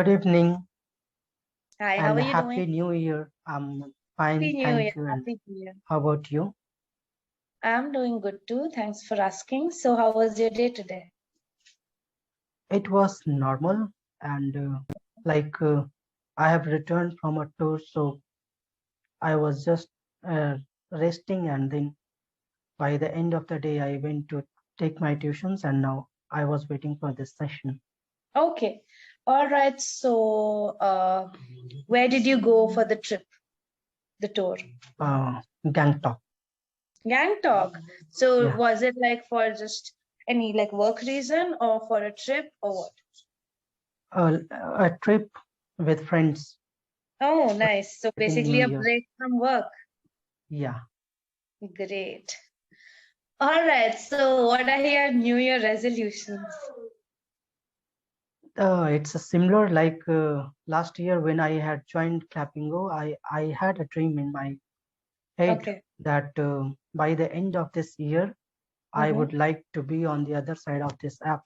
Good evening Hi, how and are you Happy doing? New Year. I'm Happy fine, New Year. thank you. And Happy New Year. how about you? I'm doing good too. Thanks for asking. So, how was your day today? It was normal and like I have returned from a tour, so I was just uh, resting, and then by the end of the day, I went to take my tuitions, and now I was waiting for this session. Okay. All right. So, where did you go for the trip, the tour? Gangtok. Gangtok. So, Yeah, was it like for just any like work reason or for a trip or what? a trip with friends Oh, nice. So, in New basically a Year. break from work. Yeah. Great. All right. So, what are your New Year resolutions? It's a similar like last year when I had joined Clapingo. I had a dream in my head Okay. that by the end of this year, I Mm-hmm. would like to be on the other side of this app.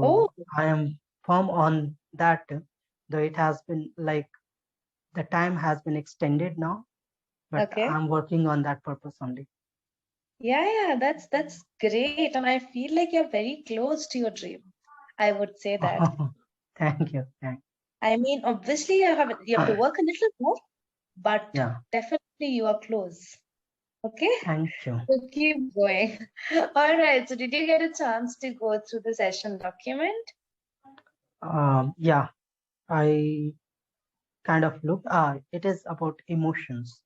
Oh, So I am firm on that, though it has been like the time has been extended now, but okay. I'm working on that purpose only. Yeah, that's great. And I feel like you're very close to your dream. I would say that. Thank you. Thank I mean, obviously you have to work a little more, but Yeah, definitely you are close. Okay? thank you. So keep going. All right. So did you get a chance to go through the session document? Yeah, I kind of look. It is about emotions.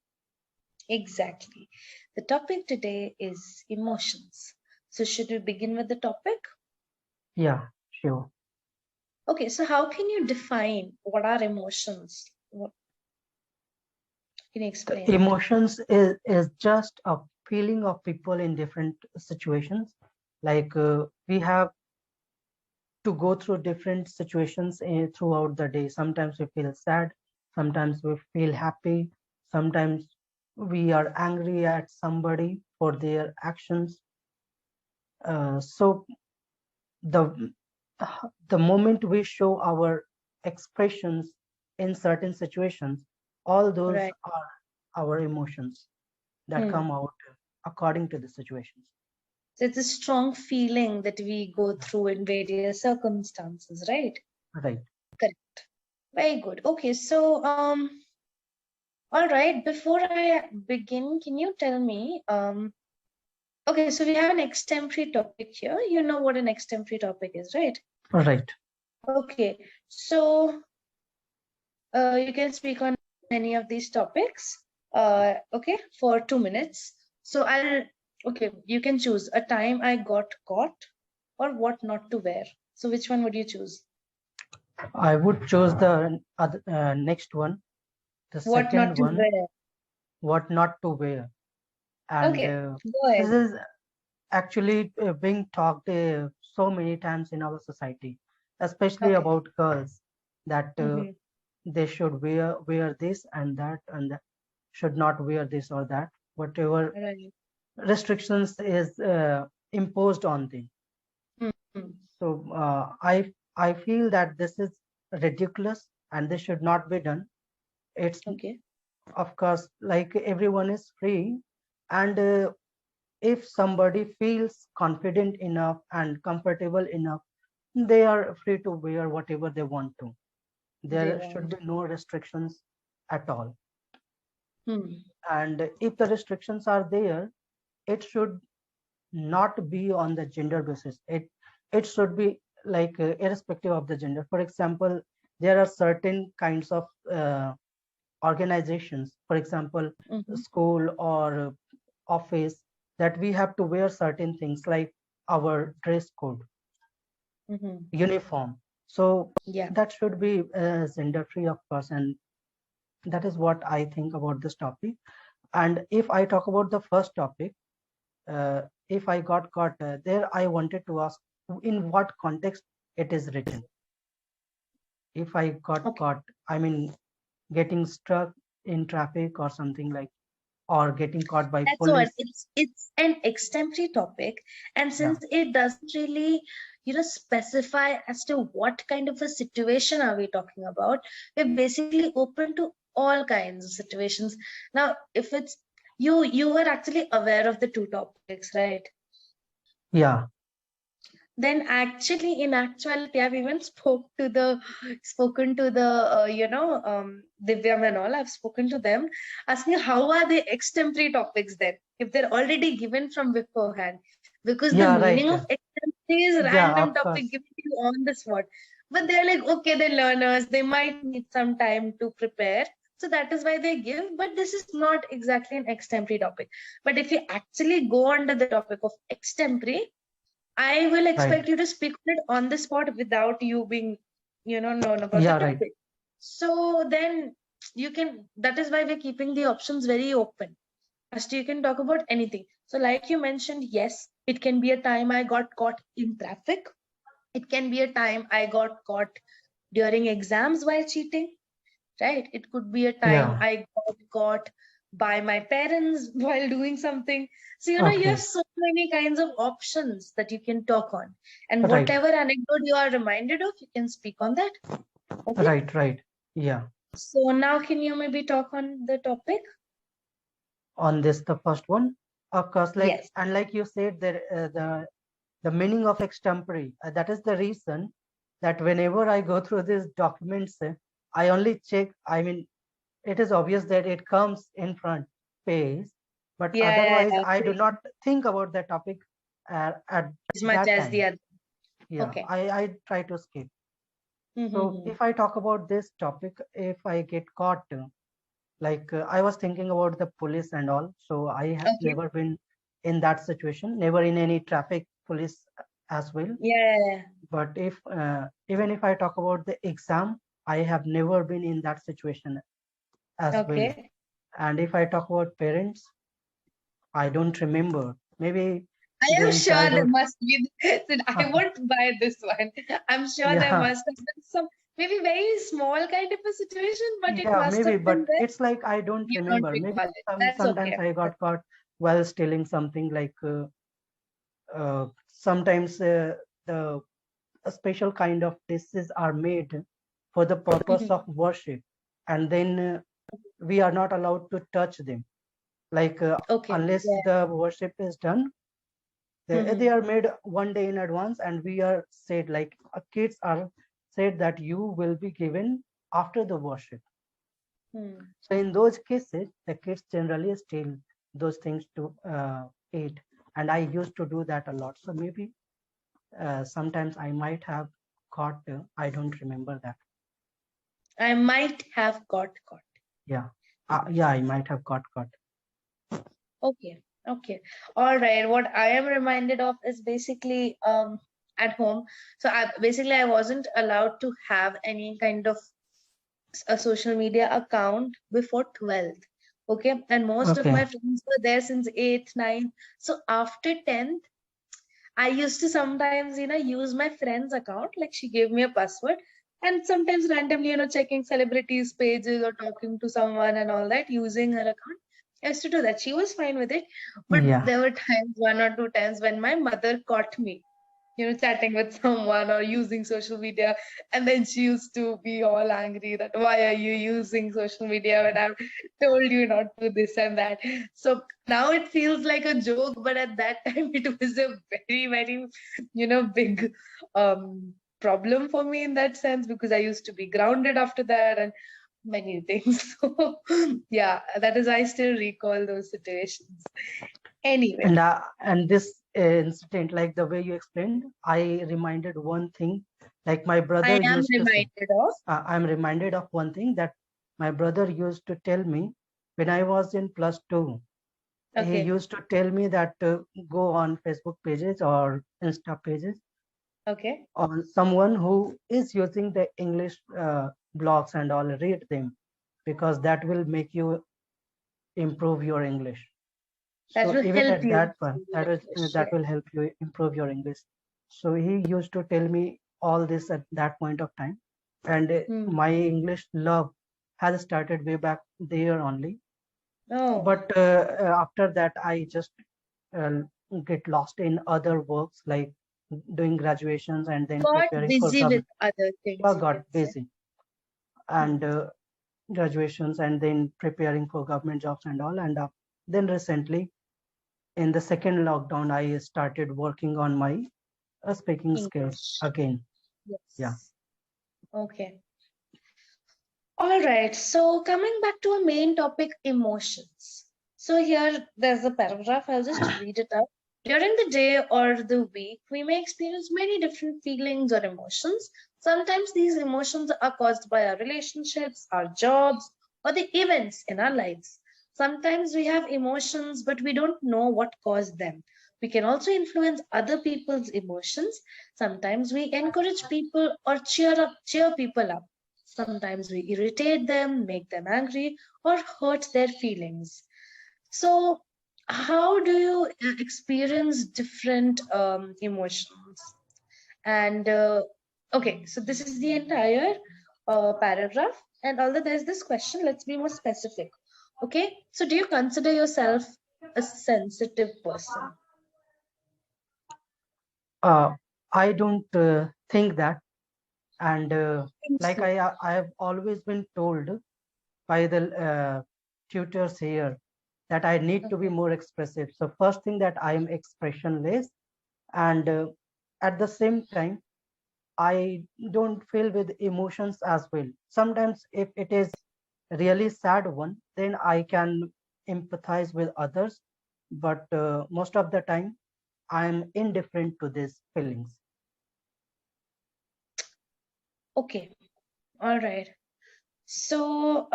Exactly. The topic today is emotions. So should we begin with the topic? Yeah, sure. Okay, so how can you define what are emotions? What can you explain it? Emotions is just a feeling of people in different situations. Like we have to go through different situations throughout the day. Sometimes we feel sad, sometimes we feel happy, sometimes we are angry at somebody for their actions. So the the moment we show our expressions in certain situations, all those Right. are our emotions that Hmm. come out according to the situations. So it's a strong feeling that we go through in various circumstances, right? Right. Correct. Very good. Okay, so all right, before I begin, can you tell me okay, so we have an extemporary topic here. You know what an extemporary topic is, right? Right. Okay, so you can speak on any of these topics, okay, for 2 minutes. So okay, you can choose a time I got caught or what not to wear. So which one would you choose? I would choose the other, next one, the What not second to one, wear. what not to wear. And Okay, go this ahead. is actually being talked so many times in our society, especially Okay. about girls, that Mm-hmm. they should wear this and that should not wear this or that, whatever Right. restrictions is imposed on them. Mm-hmm. So I feel that this is ridiculous and this should not be done. It's Okay. of course like everyone is free, and if somebody feels confident enough and comfortable enough, they are free to wear whatever they want to. They There should want. be no restrictions at all. Hmm. And if the restrictions are there, it should not be on the gender basis. It should be like irrespective of the gender. For example, there are certain kinds of organizations, for example, Mm-hmm. school or office, that we have to wear certain things like our dress code, Mm-hmm. uniform. So Yeah. that should be gender free, of course, and that is what I think about this topic. And if I talk about the first topic, uh, if I got caught there, I wanted to ask in what context it is written. If I got Okay. caught, I mean, getting struck in traffic or something like, or getting caught by That's what police. it's an extemporary topic, and Yeah, since it doesn't really specify as to what kind of a situation are we talking about. We're basically open to all kinds of situations. Now, if it's you were actually aware of the two topics, right? Yeah. Then actually, in actuality, I've even spoken to the Divyam and all. I've spoken to them, asking how are the extemporary topics then, if they're already given from beforehand, because the Yeah, meaning right. of extemporary is Yeah, random of topic course. given to you on the spot. But they're like, okay, they're learners, they might need some time to prepare. So that is why they give, but this is not exactly an extemporary topic. But if you actually go under the topic of extemporary, I will Right. expect you to speak on it on the spot without you being, known about the Yeah, right. topic. So then that is why we're keeping the options very open. As to you can talk about anything. So, like you mentioned, yes, it can be a time I got caught in traffic. It can be a time I got caught during exams while cheating, right? It could be a time Yeah. I got caught by my parents while doing something. So, you have Okay. so many kinds of options that you can talk on. And Right. whatever anecdote you are reminded of, you can speak on that. Okay. Right. Right. Yeah. So now can you maybe talk on the topic? On this, the first one, of course, like, Yes. and like you said, there the meaning of extemporary. That is the reason that whenever I go through these documents, I only check. I mean, it is obvious that it comes in front page, but Yeah, otherwise yeah, I do okay. not think about the topic at As much that as the time. other. Yeah, Okay. I try to skip. So Mm-hmm. if I talk about this topic, if I get caught, like I was thinking about the police and all. So I have Okay. never been in that situation, never in any traffic police as well. Yeah. But if even if I talk about the exam, I have never been in that situation as well. Okay. And if I talk about parents, I don't remember. Maybe I am during sure there childhood. must be. I won't buy this one. I'm sure there Yeah, must have been some maybe very small kind of a situation, but it yeah, must maybe, have been but there. it's like I don't You don't remember. Maybe recall it. That's sometimes okay. I got caught while stealing something, like sometimes the a special kind of dishes are made for the purpose Mhm. of worship, and then we are not allowed to touch them, like Okay. unless Yeah. the worship is done. They Mhm. are made one day in advance, and we are said, like kids are said that you will be given after the worship. Hmm. So in those cases, the kids generally steal those things to eat, and I used to do that a lot. So maybe sometimes I might have caught. I don't remember that. I might have got caught. Yeah, yeah, I might have got caught. Okay. Okay. All right. What I am reminded of is basically at home. So I wasn't allowed to have any kind of a social media account before 12th. Okay. And most of Okay. my friends were there since 8th, 9th. So after 10th, I used to sometimes, use my friend's account. Like she gave me a password. And sometimes randomly, checking celebrities' pages or talking to someone and all that using her account. I used to do that. She was fine with it. But Yeah. there were times, 1 or 2 times, when my mother caught me chatting with someone or using social media. And then she used to be all angry that why are you using social media when I've told you not to this and that. So now it feels like a joke, but at that time it was a very, very, big problem for me in that sense, because I used to be grounded after that and many things. So yeah, that is, I still recall those situations. Anyway, And this incident, like the way you explained, I reminded one thing. Like my I brother am used to say, reminded of. I'm reminded of one thing that my brother used to tell me when I was in +2. He Okay. used to tell me that go on Facebook pages or Insta pages Okay. on someone who is using the English blogs and all, read them, because that will make you improve your English. That So will even help at you that improve point, your English. that will help you improve your English. So he used to tell me all this at that point of time, and Hmm. my English love has started way back there only. Oh. But after that, I just uh, get lost in other works, like doing graduations and then Got preparing for busy with government. other things, I you got can say. busy and graduations and then preparing for government jobs and all. And then recently, in the second lockdown, I started working on my speaking skills English. again. Yeah. Yes. Okay. All right. So coming back to our main topic, emotions. So here there's a paragraph. I'll just read it out. During the day or the week, we may experience many different feelings or emotions. Sometimes these emotions are caused by our relationships, our jobs, or the events in our lives. Sometimes we have emotions, but we don't know what caused them. We can also influence other people's emotions. Sometimes we encourage people or cheer people up. Sometimes we irritate them, make them angry, or hurt their feelings. So, how do you experience different emotions? And okay, so this is the entire paragraph. And although there's this question, let's be more specific. Okay, so do you consider yourself a sensitive person? Uh, I don't think that. And Think like so. I have always been told by the tutors here that I need to be Okay. more expressive. So first thing that I am expressionless, and at the same time I don't feel with emotions as well. Sometimes if it is really sad one, then I can empathize with others, but most of the time I am indifferent to these feelings. Okay. All right. So,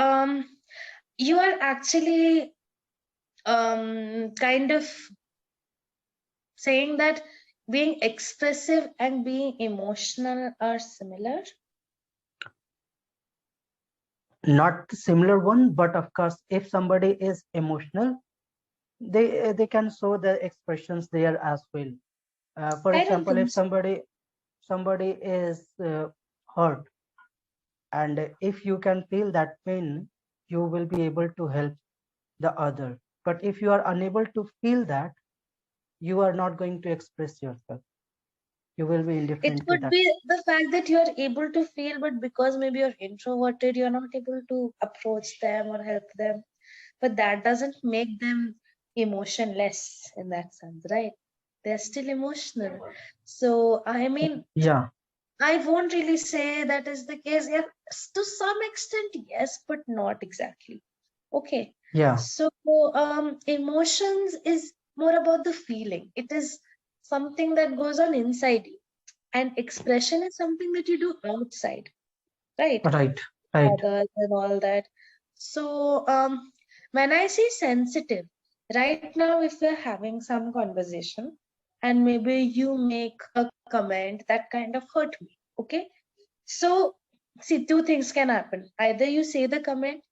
you are actually kind of saying that being expressive and being emotional are similar. Not the similar one, but of course, if somebody is emotional, they can show the expressions there as well. For I don't example, if think so. somebody is hurt, and if you can feel that pain, you will be able to help the other. But if you are unable to feel that, you are not going to express yourself. You will be It indifferent to could that. be the fact that you are able to feel, but because maybe you're introverted, you're not able to approach them or help them. But that doesn't make them emotionless in that sense, right? They're still emotional. So, I mean, Yeah, I won't really say that is the case. Yeah, to some extent, yes, but not exactly. Okay. yeah, So, emotions is more about the feeling. It is something that goes on inside you, and expression is something that you do outside, right? right, right, Others and all that. So, when I say sensitive, right now, if we're having some conversation and maybe you make a comment that kind of hurt me, okay? So, see, two things can happen. Either you say the comment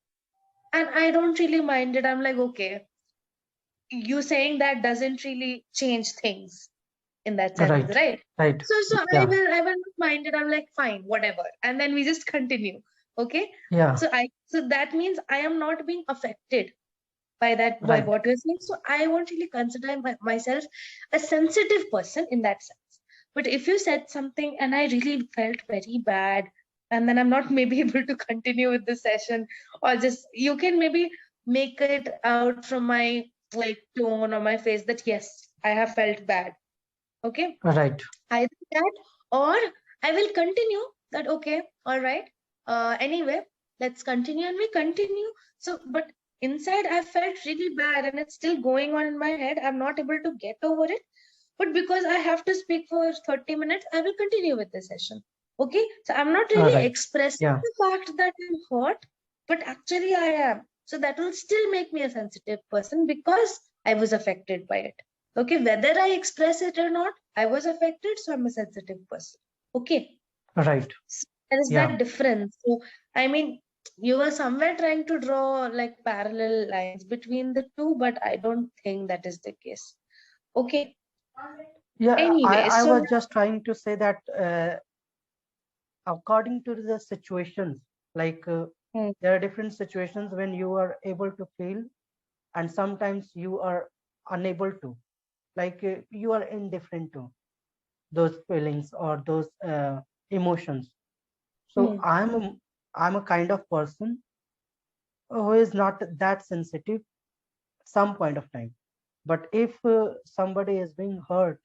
and I don't really mind it. I'm like, okay, you saying that doesn't really change things in that sense, right, right? right. So I Yeah, will not mind it. I'm like, fine, whatever. And then we just continue. Okay. yeah, So that means I am not being affected by that, by right, what you're saying. So I won't really consider myself a sensitive person in that sense. But if you said something and I really felt very bad, and then I'm not maybe able to continue with the session, or just you can maybe make it out from my like tone or my face that yes, I have felt bad. Okay. right, Either that, or I will continue that, okay, all right. Anyway, let's continue, and we continue. So, but inside I felt really bad and it's still going on in my head. I'm not able to get over it. But because I have to speak for 30 minutes, I will continue with the session. Okay. So I'm not really right. expressing Yeah, the fact that I'm hurt, but actually I am. So that will still make me a sensitive person because I was affected by it. Okay, whether I express it or not, I was affected, so I'm a sensitive person. Okay, right. so there is Yeah, that difference. So, I mean, you were somewhere trying to draw like parallel lines between the two, but I don't think that is the case. Okay, yeah. anyway, I so was just trying to say that according to the situations, like hmm, there are different situations when you are able to feel, and sometimes you are unable to, like you are indifferent to. those feelings or those emotions. So I'm a kind of person who is not that sensitive some point of time. But if somebody is being hurt,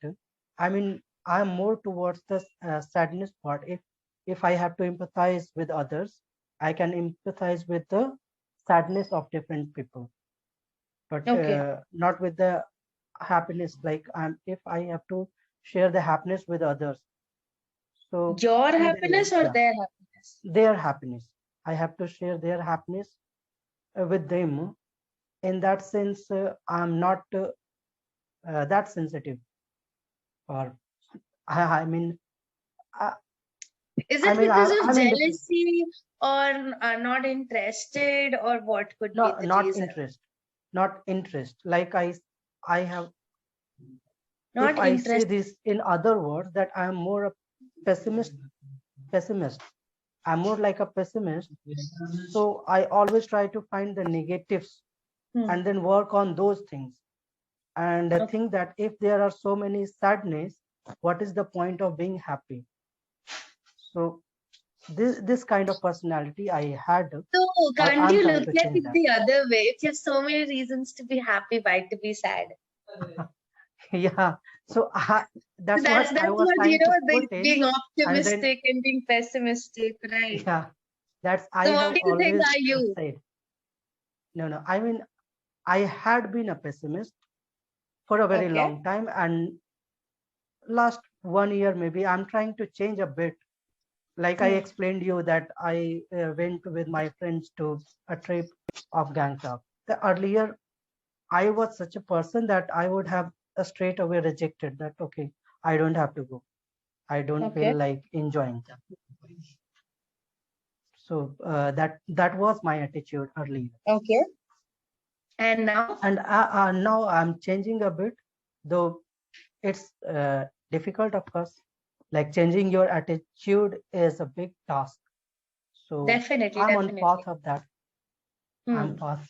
I mean, I'm more towards the sadness part. If I have to empathize with others, I can empathize with the sadness of different people, but Okay. not with the happiness. Like if I have to share the happiness with others, so Your maybe happiness or yeah, their happiness? their happiness. I have to share their happiness with them. In that sense, I'm not that sensitive, or I mean, I, Is I it mean, because of I'm indifferent. jealousy or are not interested, or what could be No, the not reason? interest, not interest. Like I have. If Not I say interest. this in other words, that I am more a pessimist. Pessimist. I'm more like a pessimist. So I always try to find the negatives Hmm. and then work on those things. And I Okay. think that if there are so many sadness, what is the point of being happy? So this kind of personality I had, So or can't I'm you trying look to at change it that. the other way? If you have so many reasons to be happy, why to be sad? Yeah. So So that's that's what I was what trying to put in, being and then optimistic and being pessimistic, right? yeah, that's I So what have do you think always are you? said. No, no. I mean, I had been a pessimist for a very Okay. long time, and last 1 year maybe I'm trying to change a bit. Like I Hmm. explained you that I went with my friends to a trip of Gangtok. The earlier I was such a person that I would have straight away rejected that. Okay, I don't have to go. I don't feel Okay. like enjoying that. So that was my attitude earlier. Okay. And now? And now I'm changing a bit, though it's difficult, of course. Like changing your attitude is a big task. So Definitely, I'm on path definitely. of that. I'm Hmm. path.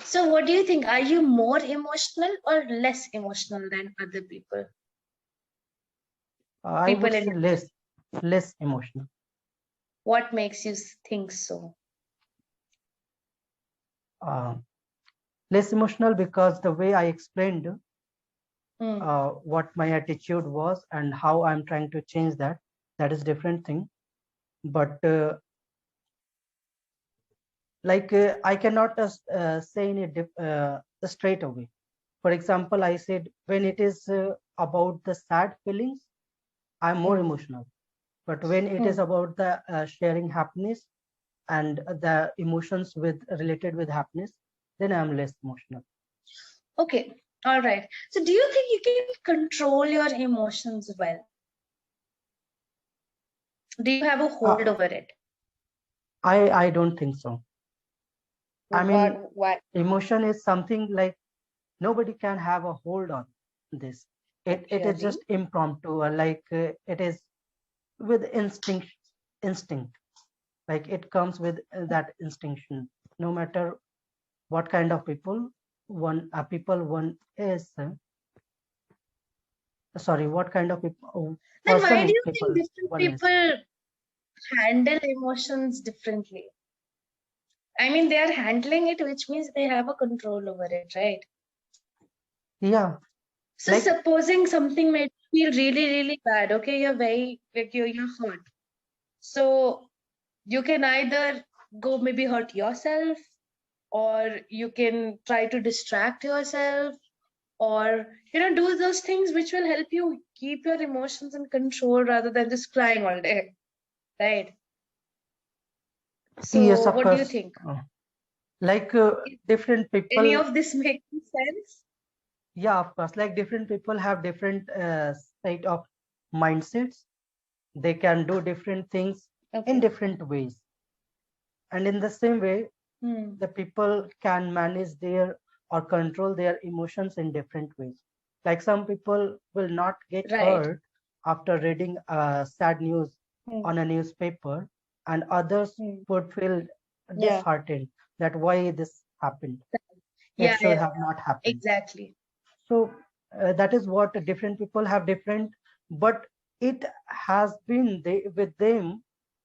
So what do you think? Are you more emotional or less emotional than other people? I People would in say your life. less emotional. What makes you think so? Uh, Less emotional because the way I explained Hmm. what my attitude was and how I'm trying to change that, that is different thing. But I cannot say in straight away. For example, I said when it is about the sad feelings, I'm more Hmm. emotional. But when it is Hmm. about the sharing happiness and the emotions with related with happiness, then I'm less emotional. Okay. All right. So do you think you can control your emotions well? Do you have a hold Uh, over it? I don't think so. I mean, Why? emotion is something like nobody can have a hold on this. It is Really? just impromptu, or it is with instinct. Like it comes with that instinction. No matter what kind of one is. Sorry, what kind of Then why do you think people different one is. people handle emotions differently? I mean, they are handling it, which means they have a control over it, right? Yeah, So like supposing something made you feel really, really bad, okay, you're very like you're hurt. So you can either go maybe hurt yourself, or you can try to distract yourself, or do those things which will help you keep your emotions in control rather than just crying all day, right? yes, So of what do you course. think? Like Is different any people. of this making sense? Yeah, of course. Like different people have different state of mindsets. They can do different things in Okay. different ways, and in the same way, Hmm. the people can manage their or control their emotions in different ways. Like some people will not get Right. hurt after reading sad news Hmm. on a newspaper, and others Hmm. would feel Yeah. disheartened that why this happened. It Yeah. should Yeah. have not happened. Exactly. So that is what different people have different but it has been with them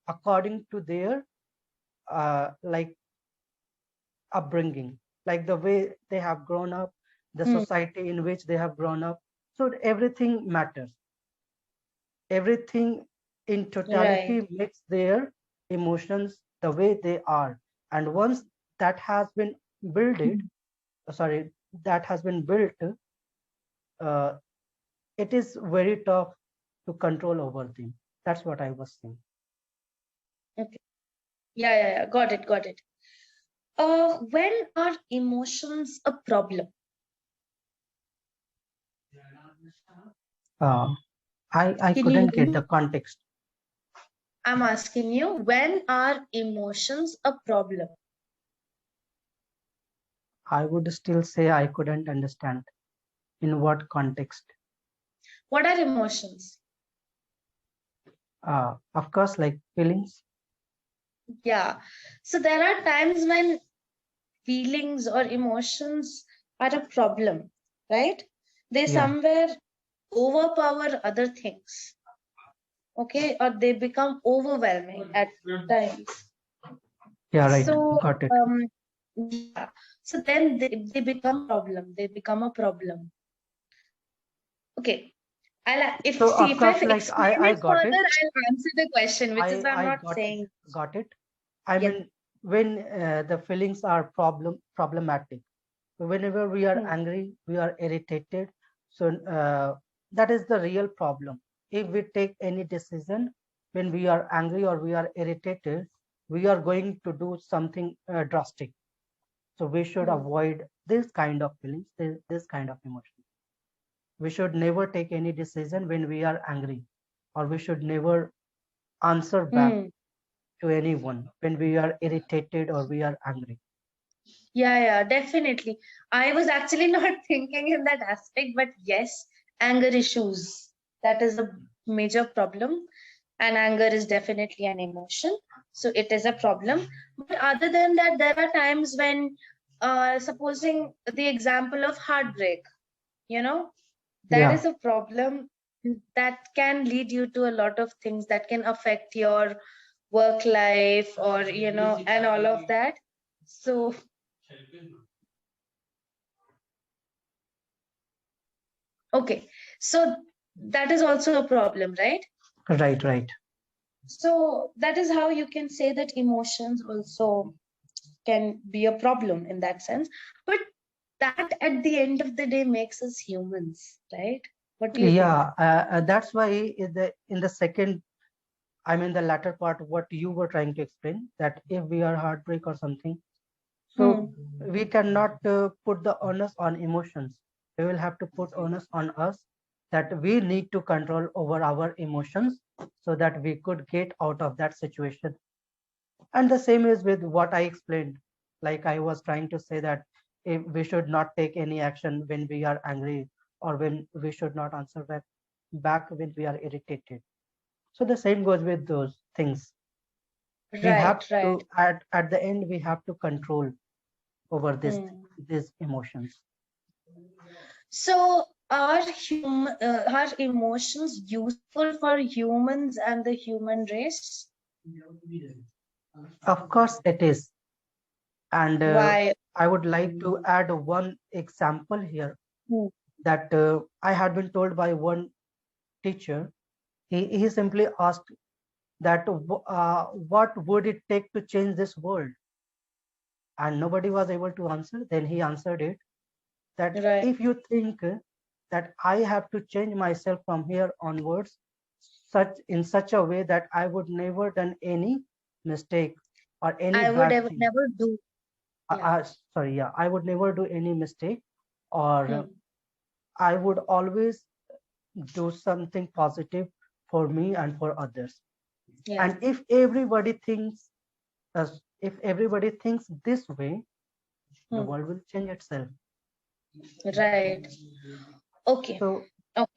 according to their like upbringing, like the way they have grown up, the society in which they have grown up. So everything matters. Everything in Right. totality makes their emotions the way they are. And once that has been built, sorry, that has been built, uh, it is very tough to control over them. That's what I was saying. Okay. Yeah. Got it. Got it. When are emotions a problem? Uh, I Can you couldn't hear get me? the context. I'm asking you, when are emotions a problem? I would still say I couldn't understand in what context. What are emotions? Of course, like feelings. Yeah. So there are times when feelings or emotions are a problem, right? They Yeah, somewhere overpower other things, okay? Or they become overwhelming at times. yeah, right. So, Got it. yeah. So then they become problem. They become a problem. Okay. If So see of if I course, like explain I it got further, it. I'll answer the question, which is I'm I not saying. got it. I Yes. mean, when the feelings are problematic, whenever we are Hmm. angry, we are irritated. So that is the real problem. If we take any decision when we are angry or we are irritated, we are going to do something drastic. So we should Hmm. avoid this kind of feelings, this kind of emotion. We should never take any decision when we are angry, or we should never answer back Hmm. to anyone when we are irritated or we are angry. Yeah, definitely. I was actually not thinking in that aspect, but yes, anger issues. That is a major problem, and anger is definitely an emotion. So it is a problem. But other than that, there are times when, supposing the example of heartbreak, you know, that Yeah, is a problem that can lead you to a lot of things that can affect your work life or, and all of that. So, okay. So that is also a problem, right? right, right. So that is how you can say that emotions also can be a problem in that sense. But that at the end of the day makes us humans, right? What do you think? Yeah, that's why in the second, I mean the latter part, what you were trying to explain, that if we are heartbreak or something, Hmm. so we cannot put the onus on emotions. We will have to put onus on us, that we need to control over our emotions so that we could get out of that situation. And the same is with what I explained. Like I was trying to say that if we should not take any action when we are angry, or when we should not answer back when we are irritated. So the same goes with those things. We have Right. to at the end we have to control over Hmm. these emotions. So are emotions useful for humans and the human race? Of course it is. And Why? I would like to add one example here, Hmm. that I had been told by one teacher. He simply asked that what would it take to change this world, and nobody was able to answer. Then he answered it, that Right. if you think that I have to change myself from here onwards, such a way that I would never done any mistake or any I would bad ever thing. never do. Yeah. Sorry, yeah, I would never do any mistake, or Hmm. I would always do something positive for me and for others. Yeah. And if everybody thinks this way, the Hmm. world will change itself. Right. Okay. So Okay.